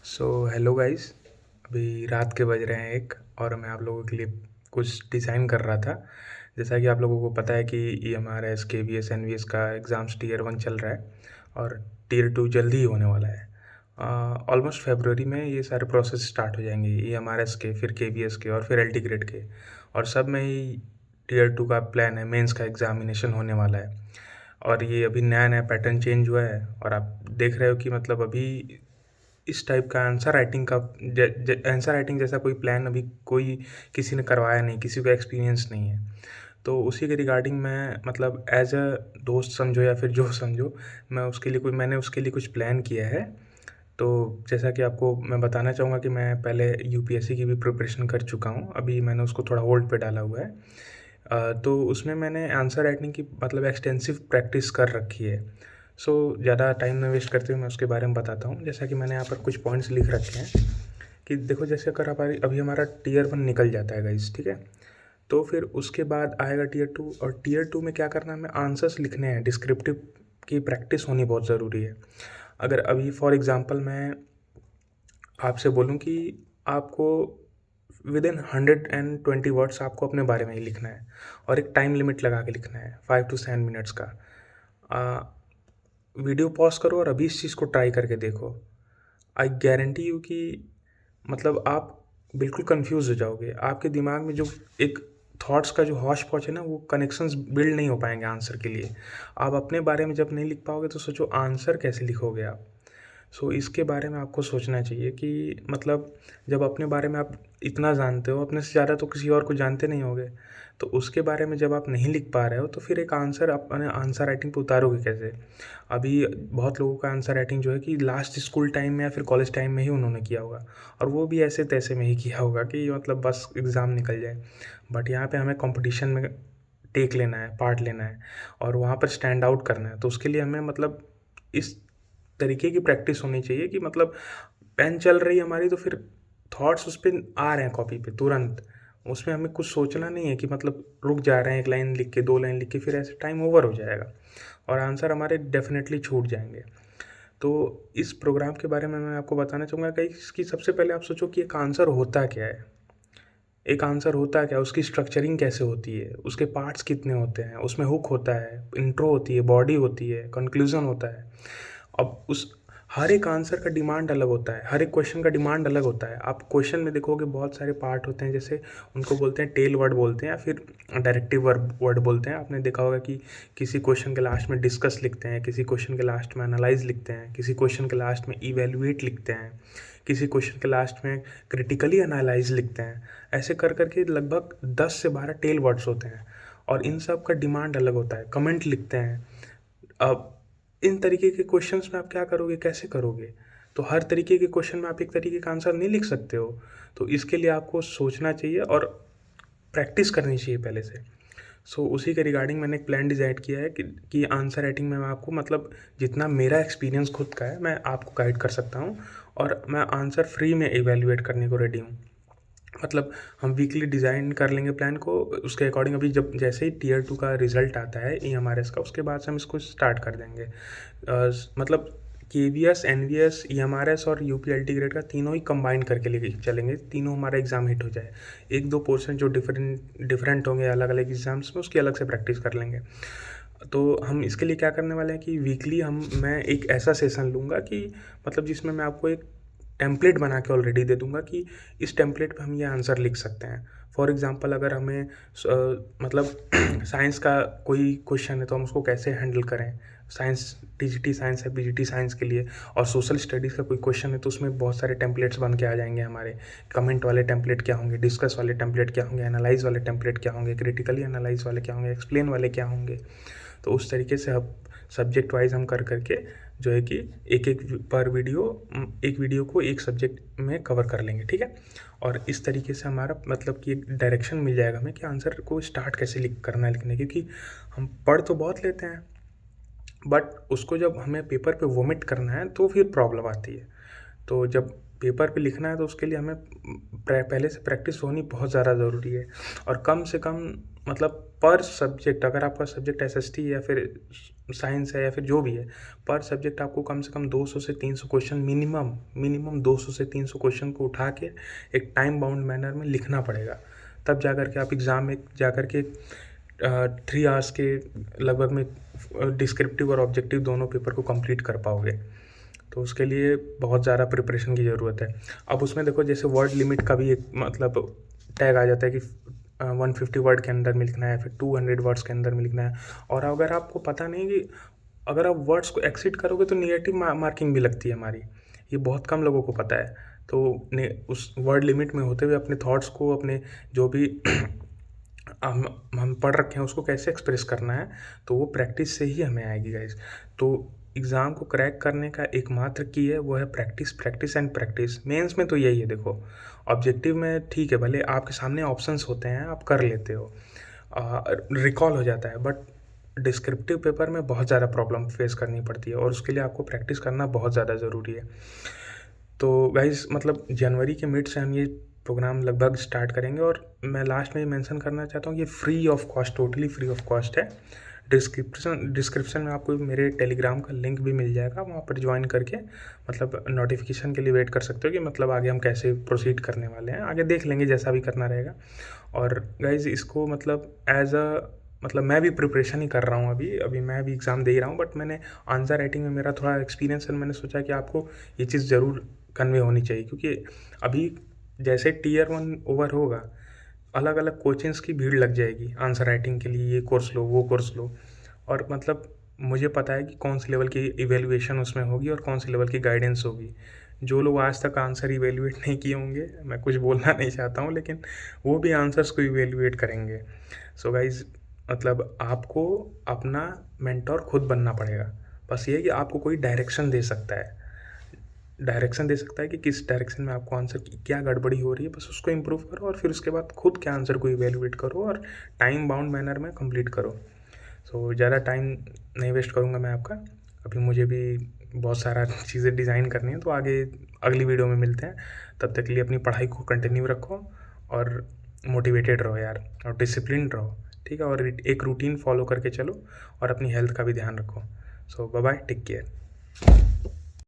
Hello guys. अभी रात के बज रहे हैं 1 और मैं आप लोगों के लिए कुछ डिज़ाइन कर रहा था। जैसा कि आप लोगों को पता है कि EMRS, KVS, NVS का एग्ज़ाम्स टियर 1 चल रहा है और टियर 2 जल्दी ही होने वाला है। ऑलमोस्ट फरवरी में ये सारे प्रोसेस स्टार्ट हो जाएंगे, EMRS के, फिर KVS के और फिर LT ग्रेड के, और सब में ही टियर 2 का प्लान है, मेंस का एग्ज़ामिनेशन होने वाला है। और ये अभी नया नया पैटर्न चेंज हुआ है और आप देख रहे हो कि मतलब अभी इस टाइप का आंसर राइटिंग का आंसर राइटिंग जैसा कोई प्लान अभी कोई किसी ने करवाया नहीं, किसी को एक्सपीरियंस नहीं है। तो उसी के रिगार्डिंग मैं मतलब एज अ दोस्त समझो या फिर जो समझो, मैंने उसके लिए कुछ प्लान किया है। तो जैसा कि आपको मैं बताना चाहूँगा कि मैं पहले UPSC की भी प्रिपरेशन कर चुका हूँ, अभी मैंने उसको थोड़ा होल्ड पे डाला हुआ है। तो उसमें मैंने आंसर राइटिंग की मतलब एक्सटेंसिव प्रैक्टिस कर रखी है। ज़्यादा टाइम ना वेस्ट करते हुए मैं उसके बारे में बताता हूँ। जैसा कि मैंने यहाँ पर कुछ पॉइंट्स लिख रखे हैं कि देखो, जैसे अगर हमारी अभी हमारा टियर 1 निकल जाता है गाइस, ठीक है? तो फिर उसके बाद आएगा टियर 2, और टियर 2 में क्या करना है, हमें आंसर्स लिखने हैं, डिस्क्रिप्टिव की प्रैक्टिस होनी बहुत ज़रूरी है। अगर अभी फॉर एग्ज़ाम्पल मैं आपसे बोलूँ कि आपको विदिन 120 वर्ड्स आपको अपने बारे में ही लिखना है और एक टाइम लिमिट लगा के लिखना है 5 to 7 मिनट्स का। वीडियो पॉज करो और अभी इस चीज़ को ट्राई करके देखो। आई गारंटी यू कि मतलब आप बिल्कुल कंफ्यूज हो जाओगे। आपके दिमाग में जो एक थॉट्स का जो हौच पौच है ना, वो कनेक्शंस बिल्ड नहीं हो पाएंगे आंसर के लिए। आप अपने बारे में जब नहीं लिख पाओगे तो सोचो आंसर कैसे लिखोगे आप। इसके बारे में आपको सोचना चाहिए कि मतलब जब अपने बारे में आप इतना जानते हो, अपने से ज़्यादा तो किसी और को जानते नहीं होगे, तो उसके बारे में जब आप नहीं लिख पा रहे हो तो फिर एक आंसर आप अपने आंसर राइटिंग पे उतारोगे कैसे? अभी बहुत लोगों का आंसर राइटिंग जो है कि लास्ट स्कूल टाइम में या फिर कॉलेज टाइम में ही उन्होंने किया होगा, और वो भी ऐसे तैसे में ही किया होगा कि मतलब बस एग्ज़ाम निकल जाए। बट यहाँ पे हमें कॉम्पिटिशन में टेक लेना है, पार्ट लेना है और वहाँ पर स्टैंड आउट करना है। तो उसके लिए हमें मतलब इस तरीके की प्रैक्टिस होनी चाहिए कि मतलब पेन चल रही है हमारी तो फिर थॉट्स उस पे आ रहे हैं कॉपी पे तुरंत। उसमें हमें कुछ सोचना नहीं है कि मतलब रुक जा रहे हैं, 1 लाइन लिख के, 2 लाइन लिख के, फिर ऐसे टाइम ओवर हो जाएगा और आंसर हमारे डेफ़िनेटली छूट जाएँगे। तो इस प्रोग्राम के बारे में मैं आपको बताना चाहूँगा कि इसकी सबसे पहले आप सोचो कि एक आंसर होता क्या है? एक आंसर होता क्या है? उसकी स्ट्रक्चरिंग कैसे होती है? उसके पार्ट्स कितने होते हैं? उसमें हुक होता है, इंट्रो होती है, बॉडी होती है, कंक्लूज़न होता है। अब उस हर एक आंसर का डिमांड अलग होता है, हर एक क्वेश्चन का डिमांड अलग होता है। आप क्वेश्चन में देखोगे बहुत सारे पार्ट होते हैं, जैसे उनको बोलते हैं टेल वर्ड बोलते हैं या फिर डायरेक्टिव वर्ब वर्ड बोलते हैं। आपने देखा होगा कि किसी क्वेश्चन के लास्ट में डिस्कस लिखते हैं, किसी क्वेश्चन के लास्ट में एनालाइज़ लिखते हैं, किसी क्वेश्चन के लास्ट में इवैल्यूएट लिखते हैं, किसी क्वेश्चन के लास्ट में क्रिटिकली एनालाइज़ लिखते हैं। ऐसे कर कर के लगभग 10 से 12 टेल वर्ड्स होते हैं और इन सब का डिमांड अलग होता है। कमेंट लिखते हैं। अब इन तरीके के क्वेश्चंस में आप क्या करोगे, कैसे करोगे? तो हर तरीके के क्वेश्चन में आप एक तरीके का आंसर नहीं लिख सकते हो। तो इसके लिए आपको सोचना चाहिए और प्रैक्टिस करनी चाहिए पहले से। उसी के रिगार्डिंग मैंने एक प्लान डिज़ाइन किया है कि आंसर राइटिंग में मैं आपको मतलब जितना मेरा एक्सपीरियंस खुद का है, मैं आपको गाइड कर सकता हूँ और मैं आंसर फ्री में इवैल्यूएट करने को रेडी हूँ। मतलब हम वीकली डिज़ाइन कर लेंगे प्लान को, उसके अकॉर्डिंग अभी जब जैसे ही टियर 2 का रिज़ल्ट आता है EMRS का, उसके बाद से हम इसको स्टार्ट कर देंगे। मतलब KVS, NVS, EMRS और UPLT ग्रेड का तीनों ही कंबाइन करके लेके चलेंगे, तीनों हमारा एग्ज़ाम हिट हो जाए। 1-2 पोर्शन जो डिफरेंट होंगे अलग अलग एग्ज़ाम्स में, उसकी अलग से प्रैक्टिस कर लेंगे। तो हम इसके लिए क्या करने वाले हैं कि वीकली मैं एक ऐसा सेशन लूँगा कि मतलब जिसमें मैं आपको एक टेम्पलेट बना के ऑलरेडी दे दूँगा कि इस टेम्पलेट पे हम ये आंसर लिख सकते हैं। फॉर एग्ज़ाम्पल अगर हमें मतलब साइंस का कोई क्वेश्चन है तो हम उसको कैसे हैंडल करें। साइंस TGT साइंस है, PGT साइंस के लिए, और सोशल स्टडीज़ का कोई क्वेश्चन है तो उसमें बहुत सारे टेम्पलेट्स बन के आ जाएँगे हमारे। कमेंट वाले टेम्पलेट क्या होंगे, डिस्कस वाले टेम्पलेट क्या होंगे, एनालाइज़ वाले टेम्पलेट क्या होंगे, क्रिटिकली एनालाइज़ वाले क्या होंगे, एक्सप्लेन वाले क्या होंगे। तो उस तरीके से अब सब्जेक्ट वाइज़ हम कर कर के जो है कि एक-एक पर वीडियो एक वीडियो को एक सब्जेक्ट में कवर कर लेंगे, ठीक है? और इस तरीके से हमारा मतलब कि एक डायरेक्शन मिल जाएगा हमें कि आंसर को स्टार्ट कैसे करना है लिखने, क्योंकि हम पढ़ तो बहुत लेते हैं, बट उसको जब हमें पेपर पे वोमिट करना है तो फिर प्रॉब्लम आती है। तो जब पेपर पे लिखना है तो उसके लिए हमें पहले से प्रैक्टिस होनी बहुत ज़्यादा ज़रूरी है। और कम से कम मतलब पर सब्जेक्ट, अगर आपका सब्जेक्ट एसएसटी है या फिर साइंस है या फिर जो भी है, पर सब्जेक्ट आपको कम से कम 200 से 300 क्वेश्चन मिनिमम 200 से 300 क्वेश्चन को उठा के एक टाइम बाउंड मैनर में लिखना पड़ेगा। तब जा कर के आप एग्ज़ाम में जा कर के 3 आवर्स के लगभग में डिस्क्रिप्टिव और ऑब्जेक्टिव दोनों पेपर को कंप्लीट कर पाओगे। तो उसके लिए बहुत ज़्यादा प्रिपरेशन की ज़रूरत है। अब उसमें देखो जैसे वर्ड लिमिट का भी एक मतलब टैग आ जाता है कि 150 वर्ड के अंदर में लिखना है, फिर 200 वर्ड्स के अंदर में लिखना है। और अगर आपको पता नहीं कि अगर आप वर्ड्स को एक्सीड करोगे तो नेगेटिव मार्किंग भी लगती है हमारी, ये बहुत कम लोगों को पता है। तो उस वर्ड लिमिट में होते हुए अपने थॉट्स को, अपने जो भी हम पढ़ रखे हैं उसको कैसे एक्सप्रेस करना है, तो वो प्रैक्टिस से ही हमें आएगी गाइस। तो एग्ज़ाम को क्रैक करने का एकमात्र की है वो है practice, practice and practice. Mains में तो यही है देखो, ऑब्जेक्टिव में ठीक है भले आपके सामने ऑप्शंस होते हैं, आप कर लेते हो, रिकॉल हो जाता है, बट डिस्क्रिप्टिव पेपर में बहुत ज़्यादा प्रॉब्लम फेस करनी पड़ती है और उसके लिए आपको प्रैक्टिस करना बहुत ज़्यादा ज़रूरी है। तो गाइस मतलब जनवरी के मिड से हम ये प्रोग्राम लगभग स्टार्ट करेंगे और मैं लास्ट में ये मेंशन करना चाहता हूँ, ये free of cost, totally free of cost है। डिस्क्रिप्शन में आपको मेरे टेलीग्राम का लिंक भी मिल जाएगा, वहाँ पर ज्वाइन करके मतलब नोटिफिकेशन के लिए वेट कर सकते हो कि मतलब आगे हम कैसे प्रोसीड करने वाले हैं, आगे देख लेंगे जैसा भी करना रहेगा। और गाइज इसको मतलब एज अ मतलब मैं भी प्रिपरेशन ही कर रहा हूँ, अभी मैं भी एग्ज़ाम दे ही रहा हूँ, बट मैंने आंसर राइटिंग में मेरा थोड़ा एक्सपीरियंस है, मैंने सोचा कि आपको ये चीज़ ज़रूर कन्वे होनी चाहिए, क्योंकि अभी जैसे Tier 1 ओवर होगा, अलग अलग कोचिंग्स की भीड़ लग जाएगी आंसर राइटिंग के लिए, ये कोर्स लो वो कोर्स लो। और मतलब मुझे पता है कि कौन सी लेवल की इवेल्युएशन उसमें होगी और कौन सी लेवल की गाइडेंस होगी। जो लोग आज तक आंसर इवेल्युएट नहीं किए होंगे, मैं कुछ बोलना नहीं चाहता हूँ, लेकिन वो भी आंसर्स को इवेल्युएट करेंगे। सो गाइज मतलब आपको अपना मेंटोर खुद बनना पड़ेगा। बस ये है कि आपको कोई डायरेक्शन दे सकता है कि किस डायरेक्शन में आपको आंसर की क्या गड़बड़ी हो रही है, बस उसको इम्प्रूव करो और फिर उसके बाद खुद के आंसर को इवेल्युएट करो और टाइम बाउंड मैनर में कंप्लीट करो। सो ज़्यादा टाइम नहीं वेस्ट करूँगा मैं आपका, अभी मुझे भी बहुत सारा चीज़ें डिज़ाइन करनी है, तो आगे अगली वीडियो में मिलते हैं। तब तक के लिए अपनी पढ़ाई को कंटिन्यू रखो और मोटिवेटेड रहो यार, और डिसिप्लिन रहो, ठीक है, और एक रूटीन फॉलो करके चलो और अपनी हेल्थ का भी ध्यान रखो। सो बाय बाय, टेक केयर।